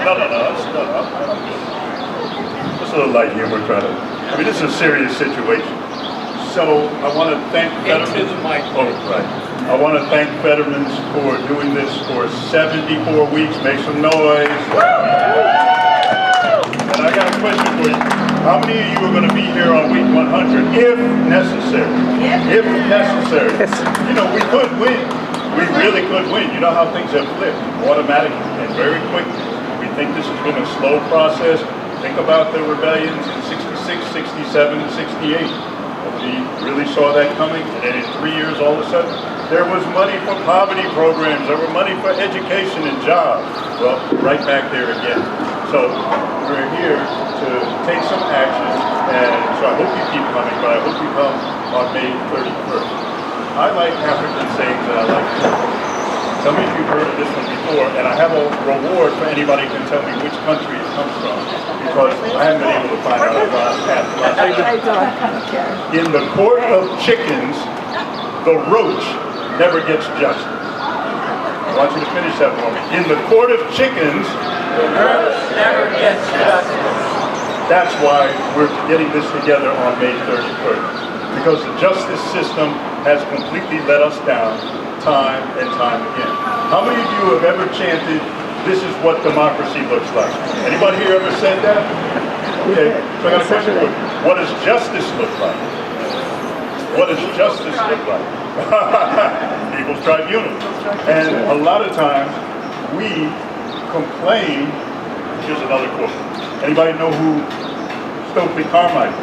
I'm good. Just a little light humor, this is a serious situation. So I want to thank Fettermans. Oh, right. I want to thank Fettermans for doing this for 74 weeks. Make some noise. And I got a question for you. How many of you are going to be here on week 100 if necessary? If necessary. You know, we could win. We really could win. You know how things have flipped automatically and very quickly. We think this has been a slow process. Think about the rebellions in 66, 67, and 68. We really saw that coming, and then in 3 years, all of a sudden, there was money for poverty programs, there were money for education and jobs. Well, right back there again. So we're here to take some action, and so I hope you keep coming, but I hope you come on May 31st. I like African sayings that I like. Some of you have heard of this one before, and I have a reward for anybody who can tell me which country it comes from, because I haven't been able to find out. In the court of chickens, the roach never gets justice. I want you to finish that for me. In the court of chickens, the roach never gets justice. That's why we're getting this together on May 31st, because the justice system has completely let us down time and time again. How many of you have ever chanted, "This is what democracy looks like"? Anybody here ever said that? Okay, so I got a question for you. What does justice look like? What does justice look like? People's Tribunal. And a lot of times, we complain. Here's another quote. Anybody know who Stokely Carmichael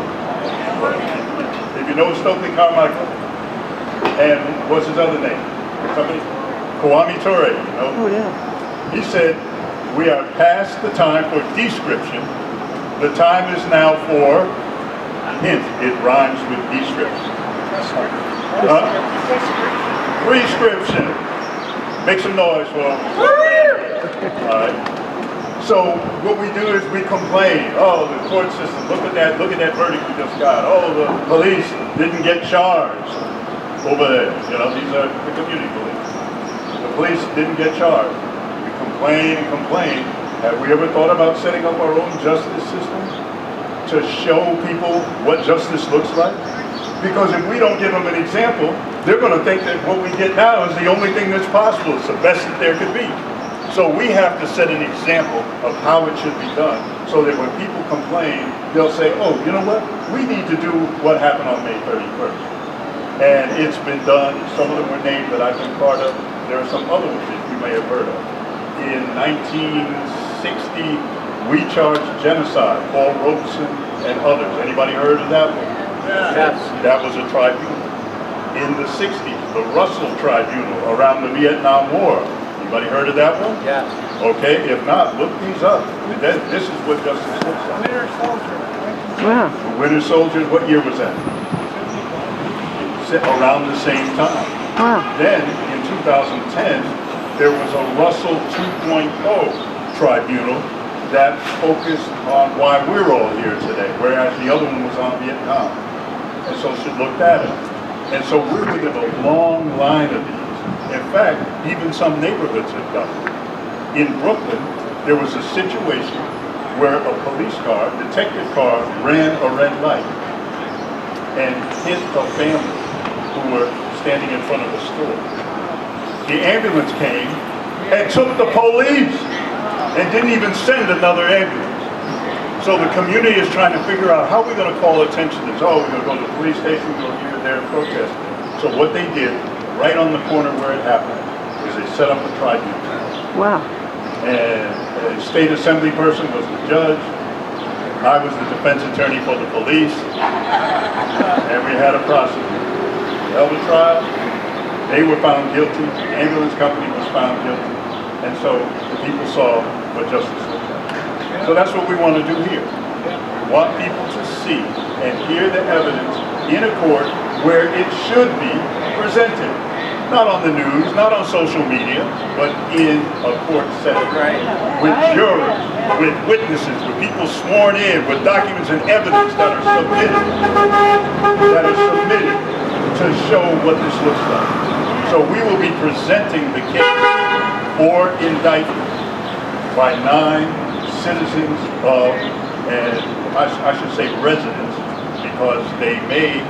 is? If you know Stokely Carmichael, and what's his other name? Somebody? Kwame Ture, you know? Oh, yeah. He said, "We are past the time for description. The time is now for," hint, it rhymes with description. Prescription. Make some noise for them. All right. So what we do is we complain. Oh, the court system, look at that verdict we just got. Oh, the police didn't get charged over there. You know, these are the community police. The police didn't get charged. We complain and complain. Have we ever thought about setting up our own justice system to show people what justice looks like? Because if we don't give them an example, they're going to think that what we get now is the only thing that's possible. It's the best that there could be. So we have to set an example of how it should be done, so that when people complain, they'll say, "Oh, you know what? We need to do what happened on May 31st. And it's been done. Some of them were named that I've been part of. There are some other ones that you may have heard of. In 1960, we charged genocide, Paul Robeson and others. Anybody heard of that one? Yes. That was a tribunal. In the 60s, the Russell Tribunal around the Vietnam War. Anybody heard of that one? Yes. Okay, if not, look these up. This is what justice looks like. Winter Soldier. Wow. The Winter Soldiers, what year was that? Around the same time. Wow. Then, in 2010, there was a Russell 2.0 tribunal that focused on why we're all here today, whereas the other one was on Vietnam. And so should look at it. And so we're within a long line of these. In fact, even some neighborhoods have done it. In Brooklyn, there was a situation where a police car, detective car, ran a red light and hit a family who were standing in front of a store. The ambulance came and took the police and didn't even send another ambulance. So the community is trying to figure out how we're going to call attention to this. Oh, we're going to go to the police station, we're going to here, there, and protest. So what they did, right on the corner where it happened, is they set up a tribunal. Wow. And a state assembly person was the judge. I was the defense attorney for the police. And we had a prosecutor. We held a trial. They were found guilty. The ambulance company was found guilty. And so the people saw what justice looked like. So that's what we want to do here. We want people to see and hear the evidence in a court where it should be presented. Not on the news, not on social media, but in a court setting. Right. With juries, with witnesses, with people sworn in, with documents and evidence that are submitted to show what this looks like. So we will be presenting the case for indictment by 9 citizens of, and I should say residents, because they may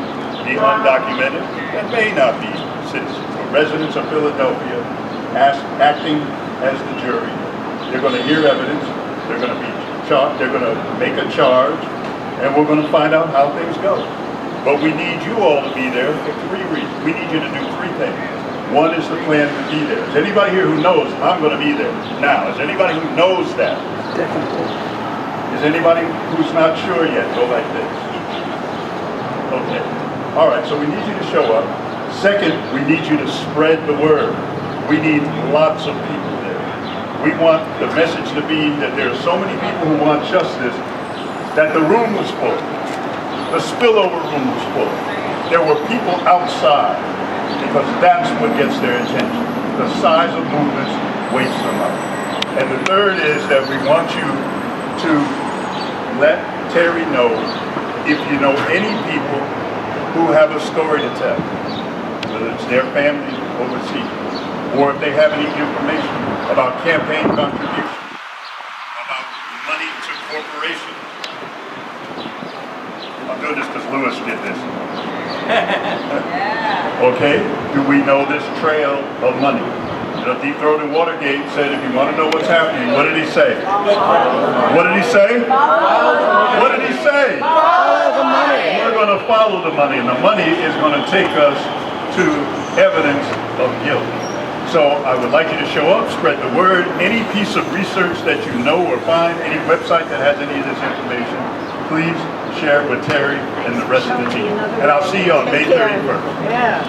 be undocumented and may not be citizens, but residents of Philadelphia acting as the jury. They're going to hear evidence, they're going to be charged, they're going to make a charge, and we're going to find out how things go. But we need you all to be there for 3 reasons. We need you to do 3 things. One is to plan to be there. Is anybody here who knows I'm going to be there now? Is anybody who knows that? Definitely. Is anybody who's not sure yet? Go like this. Okay. All right, so we need you to show up. Second, we need you to spread the word. We need lots of people there. We want the message to be that there are so many people who want justice that the room was full. The spillover room was full. There were people outside because that's what gets their attention. The size of movements wakes them up. And the third is that we want you to let Terry know if you know any people who have a story to tell, whether it's their family overseas, or if they have any information about campaign contributions, about money to corporations. I'm doing this because Lewis did this. Okay, do we know this trail of money? You know, Deep Throat in Watergate said, if you want to know what's happening, what did he say? What did he say? What did he say? Follow the money. We're going to follow the money, and the money is going to take us to evidence of guilt. So I would like you to show up, spread the word. Any piece of research that you know or find, any website that has any of this information, please share it with Terry and the rest of the team. And I'll see you on May 31st. Yeah.